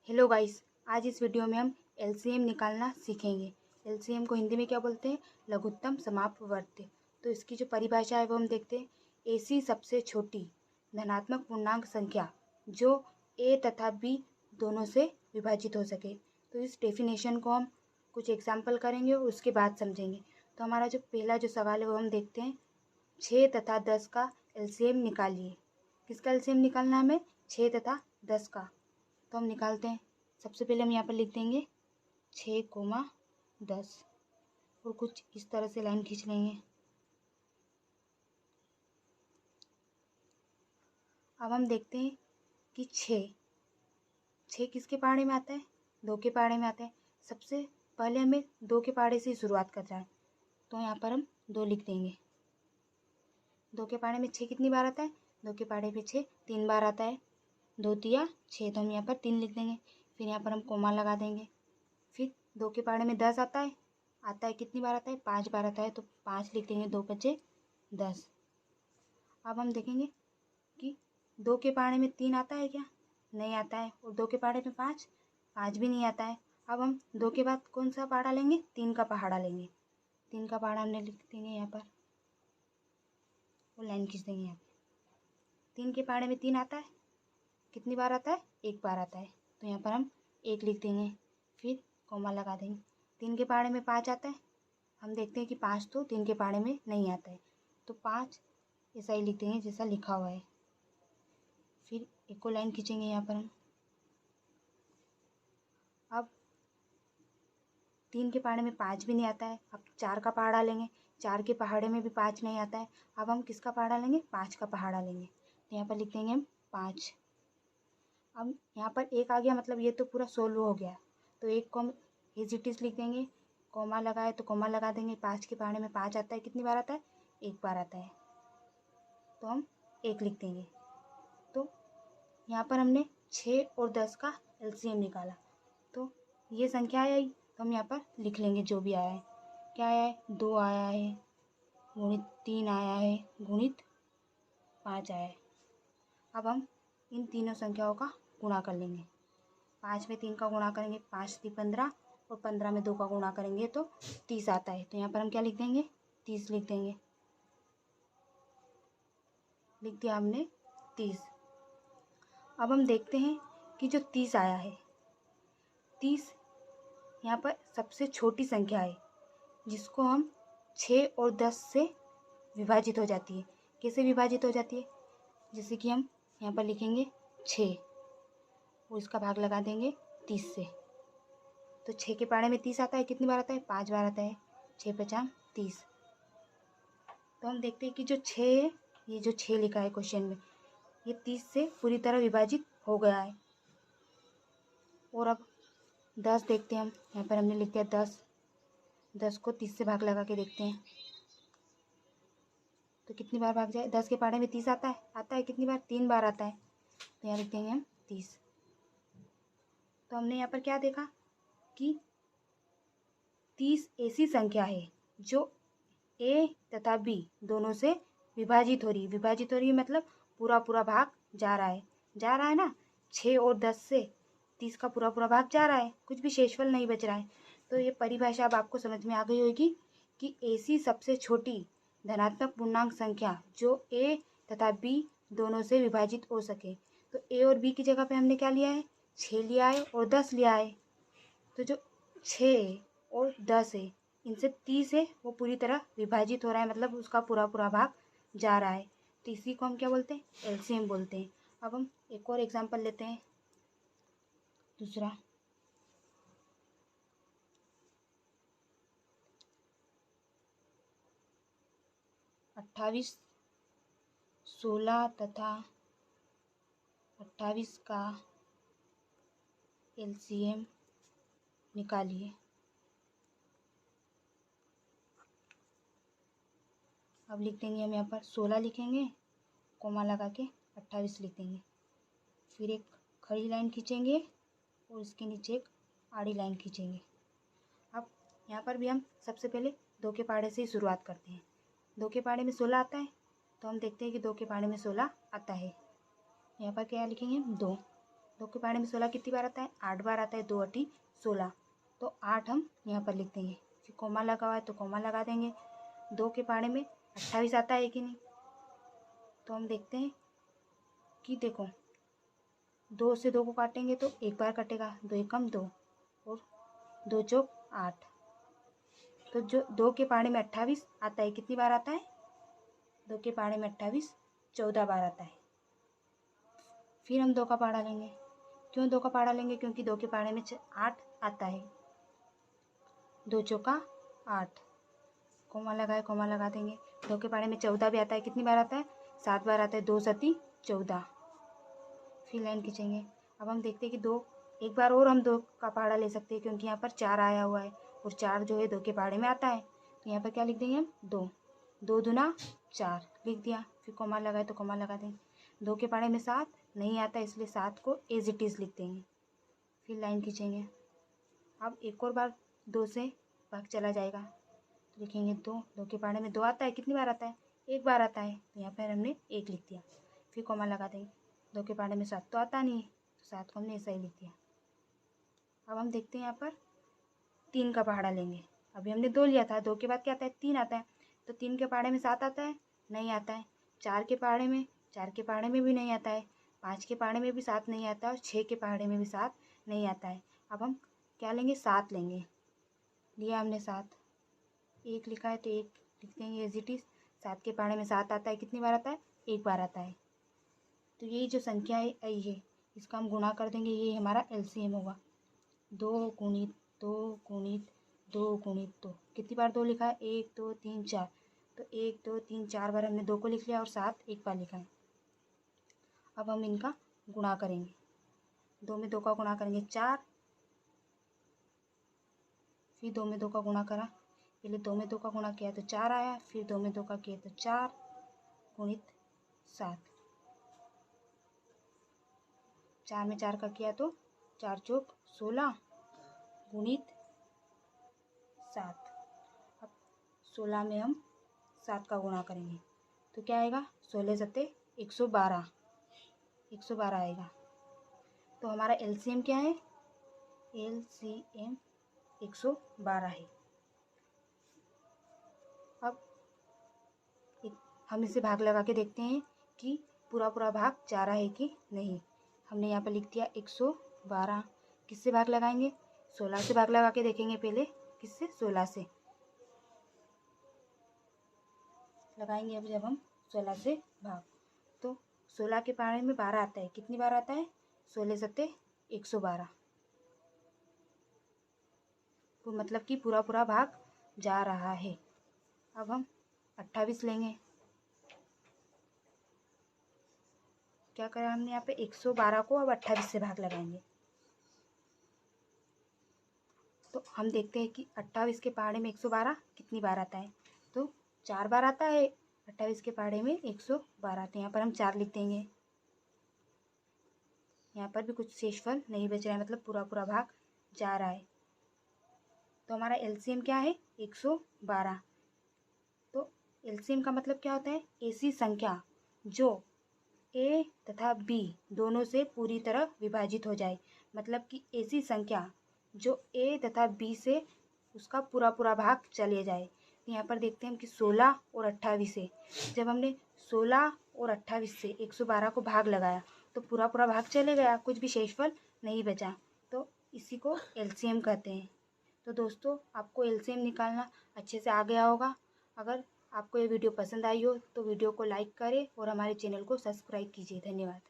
Hello guys, आज इस video में हम एलसीएम निकालना सीखेंगे। एलसीएम को हिंदी में क्या बोलते हैं? लघुत्तम समापवर्ती। तो इसकी जो परिभाषा है वो हम देखते हैं। ऐसी सबसे छोटी धनात्मक पूर्णांक संख्या जो ए तथा बी दोनों से विभाजित हो सके। तो इस डेफिनेशन को हम कुछ एग्जाम्पल करेंगे और उसके बाद समझेंगे। तो हमारा जो पहला जो सवाल है वो हम देखते हैं। 6 तथा 10 का एलसीएम निकालिए। किसका एलसीएम निकालना है हमें? 6 तथा 10 का। तो हम निकालते हैं। सबसे पहले हम यहाँ पर लिख देंगे 6, 10 और कुछ इस तरह से लाइन खींच लेंगे। अब हम देखते हैं कि 6 किसके पहाड़े में आता है? 2 के पहाड़े में आता है। सबसे पहले हमें 2 के पहाड़े से शुरुआत करना है, तो यहाँ पर हम 2 लिख देंगे। 2 के पहाड़े में 6 कितनी बार आता है? 2 के पहाड़े पे 6 3 बार आता है। 2 तिया 6, तो हम यहाँ पर 3 लिख देंगे। फिर यहाँ पर हम कोमा लगा देंगे। फिर 2 के पहाड़े में 10 आता है कितनी बार आता है? 5 बार आता है, तो 5 लिख देंगे। 2 बचे 10। अब हम देखेंगे कि 2 के पहाड़े में 3 आता है क्या? नहीं आता है। और 2 के पहाड़े में 5 भी नहीं आता है। अब हम 2 के बाद कौन सा पहाड़ा लेंगे? 3 का पहाड़ा लेंगे। 3 का पहाड़ा हमने लिख देंगे यहाँ पर, वो लाइन खींच देंगे यहाँ पे। 3 के पहाड़े में 3 आता है, कितनी बार आता है? 1 बार आता है, तो यहाँ पर हम 1 लिख देंगे। फिर कोमा लगा देंगे। 3 के पहाड़े में 5 आता है, हम देखते हैं कि 5 तो 3 के पहाड़े में नहीं आता है, तो 5 ऐसा ही लिख देंगे जैसा लिखा हुआ है। फिर एक और लाइन खींचेंगे यहाँ पर हम। अब 3 के पहाड़े में 5 भी नहीं आता है, अब 4 का पहाड़ा लेंगे। 4 के पहाड़े में भी 5 नहीं आता है, अब हम किसका पहाड़ा लेंगे? 5 का पहाड़ा लेंगे, तो यहाँ पर लिख देंगे हम 5। अब यहाँ पर 1 आ गया, मतलब ये तो पूरा सोल्व हो गया, तो 1 को हम एज इट इज़ लिख देंगे। कोमा लगाए तो कोमा लगा देंगे। 5 के पहाड़े में 5 आता है, कितनी बार आता है? 1 बार आता है, तो हम 1 लिख देंगे। तो यहाँ पर हमने 6 और 10 का एलसीएम निकाला, तो ये संख्या आई, तो हम यहाँ पर लिख लेंगे जो भी आया है। क्या आया है? 2 आया है, गुणित 3 आया है, गुणित 5 आया है। अब हम इन तीनों संख्याओं का गुणा कर लेंगे। 5 में 3 का गुणा करेंगे, 5 3 15, और 15 में 2 का गुणा करेंगे तो 30 आता है, तो यहाँ पर हम क्या लिख देंगे? 30 लिख देंगे। लिख दिया हमने 30। अब हम देखते हैं कि जो 30 आया है, 30 यहाँ पर सबसे छोटी संख्या है जिसको हम 6 और 10 से विभाजित हो जाती है। कैसे विभाजित हो जाती है? जैसे कि हम यहाँ पर लिखेंगे 6 और इसका भाग लगा देंगे 30 से, तो 6 के पहाड़े में 30 आता है, कितनी बार आता है? 5 बार आता है। 6 5 30। तो हम देखते हैं कि जो 6 है, ये जो 6 लिखा है क्वेश्चन में, ये 30 से पूरी तरह विभाजित हो गया है। और अब 10 देखते हैं हम। यहाँ पर हमने लिख दिया 10। 10 को 30 से भाग लगा के देखते हैं तो कितनी बार भाग जाए? 10 के पहाड़े में 30 आता है कितनी बार? 3 बार आता है, तो यहाँ लिख देंगे हम 30। तो हमने यहाँ पर क्या देखा कि 30 ऐसी संख्या है जो ए तथा बी दोनों से विभाजित हो रही है, मतलब पूरा पूरा भाग जा रहा है ना। 6 और 10 से 30 का पूरा पूरा भाग जा रहा है, कुछ भी शेषफल नहीं बच रहा है। तो ये परिभाषा अब आपको समझ में आ गई होगी कि ऐसी सबसे छोटी धनात्मक पूर्णांक संख्या जो ए तथा बी दोनों से विभाजित हो सके। तो ए और बी की जगह पे हमने क्या लिया है? 6 लिया है और 10 लिया है। तो जो 6 और 10 है, इनसे 30 है वो पूरी तरह विभाजित हो रहा है, मतलब उसका पूरा पूरा भाग जा रहा है, तो इसी को हम क्या बोलते हैं? एलसीएम बोलते हैं। अब हम एक और एग्जांपल लेते हैं, दूसरा। 28, 16 तथा 28 का एलसीएम निकालिए। अब लिख देंगे हम यहाँ पर 16 लिखेंगे, कोमा लगा के 28 लिख देंगे। फिर एक खड़ी लाइन खींचेंगे और इसके नीचे एक आड़ी लाइन खींचेंगे। अब यहाँ पर भी हम सबसे पहले 2 के पहाड़े से ही शुरुआत करते हैं। 2 के पहाड़े में 16 आता है, तो हम देखते हैं कि 2 के पहाड़े में 16 आता है। यहाँ पर क्या लिखेंगे? 2। 2 के पहाड़े में 16 कितनी बार आता है? 8 बार आता है। 2 अठी 16, तो 8 हम यहाँ पर लिख देंगे। फिर कोमा लगा हुआ है तो कोमा लगा देंगे। 2 के पहाड़े में 28 आता है कि नहीं? तो हम देखते हैं कि देखो 2 से 2 को काटेंगे तो एक बार कटेगा, 2 एकम 2 और 2 चौक 8। तो जो 2 के पहाड़े में 28 आता है कितनी बार आता है? 2 के पहाड़े में 28 14 बार आता है। फिर हम 2 का पहाड़ा लेंगे। क्यों 2 का पहाड़ा लेंगे? क्योंकि 2 के पहाड़े में 8 आता है। 2 चौका 8, कोमा लगा देंगे। 2 के पहाड़े में 14 भी आता है, कितनी बार आता है? 7 बार आता है। 2 सती 14। फिर लाइन खींचेंगे। अब हम देखते हैं कि 2 एक बार और हम 2 का पहाड़ा ले सकते हैं, क्योंकि यहाँ पर 4 आया हुआ है और 4 जो है 2 के पहाड़े में आता है। तो यहाँ पर क्या लिख देंगे हम? 2। 2 दूना 4 लिख दिया। फिर कोमा लगाए तो कोमा लगा देंगे। 2 के पहाड़े में 7 नहीं आता, इसलिए 7 को एज इट इज़ लिख देंगे। फिर लाइन खींचेंगे। अब एक और बार 2 से भाग चला जाएगा तो लिखेंगे 2। 2 के पहाड़े में 2 आता है, कितनी बार आता है? एक बार आता है, तो यहाँ पर हमने 1 लिख दिया। फिर कोमा लगा देंगे। 2 के पहाड़े में 7 तो आता नहीं है, तो 7 को हमने ऐसा ही लिख दिया। अब हम देखते हैं यहाँ पर 3 का पहाड़ा लेंगे। अभी हमने 2 लिया था, 2 के बाद क्या आता है? 3 आता है। तो 3 के पहाड़े में 7 आता है, नहीं आता है। 4 के पहाड़े में भी नहीं आता है। 5 के पहाड़े में भी 7 नहीं आता है और 6 के पहाड़े में भी 7 नहीं आता है। अब हम क्या लेंगे? 7 लेंगे। लिया हमने 7, 1 लिखा है तो 1 लिख देंगे एज इट इज़। 7 के पहाड़े में 7 आता है, कितनी बार आता है? एक बार आता है। तो यही जो संख्या है आई है, इसका हम गुणा कर देंगे, ये हमारा एलसीएम होगा। 2 गुणित 2 गुणित 2 गुणित 2, कितनी बार 2 लिखा है? 1 2 3 4, तो 1 2 3 4 बार हमने 2 को लिख लिया और 7 एक बार लिखा है। अब हम इनका गुणा करेंगे। 2 में 2 का गुणा करेंगे 4, फिर 2 में 2 का गुणा करा। पहले 2 में 2 का गुणा किया तो 4 आया, फिर 2 में 2 का किया तो 4 गुणित 7। 4 में 4 का किया तो 4 चौक 16 गुणित 7। अब 16 में हम 7 का गुणा करेंगे तो क्या आएगा? 16 सत्ते 112, 112 आएगा। तो हमारा एलसीएम क्या है? एलसीएम 112 है। अब हम इसे भाग लगा के देखते हैं कि पूरा भाग जा रहा है कि नहीं। हमने यहाँ पर लिख दिया 112। किससे भाग लगाएंगे? 16 से भाग लगा के देखेंगे पहले। किससे? 16 से लगाएंगे। अब जब हम 16 से भाग, तो 16 के पहाड़े में 12 आता है, कितनी बार आता है? 16 सत्ते 112। तो मतलब कि पूरा भाग जा रहा है। अब हम 28 लेंगे। क्या करा हमने यहाँ पे? 112 को अब 28 से भाग लगाएंगे तो हम देखते हैं कि 28 के पहाड़े में 112 कितनी बार आता है? तो 4 बार आता है। 28 के पहाड़े में 112, तो यहाँ पर हम 4 लिख देंगे। यहाँ पर भी कुछ शेषफल नहीं बच रहा है, मतलब पूरा भाग जा रहा है। तो हमारा एलसीएम क्या है? 112। तो एलसीएम का मतलब क्या होता है? ऐसी संख्या जो ए तथा बी दोनों से पूरी तरह विभाजित हो जाए। मतलब कि ऐसी संख्या जो ए तथा बी से उसका पूरा भाग चले जाए। तो यहाँ पर देखते हैं कि 16 और 28 से, जब हमने 16 और 28 से 112 को भाग लगाया तो पूरा भाग चले गया, कुछ भी शेषफल नहीं बचा। तो इसी को एलसीएम कहते हैं। तो दोस्तों, आपको एलसीएम निकालना अच्छे से आ गया होगा। अगर आपको ये वीडियो पसंद आई हो तो वीडियो को लाइक करें और हमारे चैनल को सब्सक्राइब कीजिए। धन्यवाद।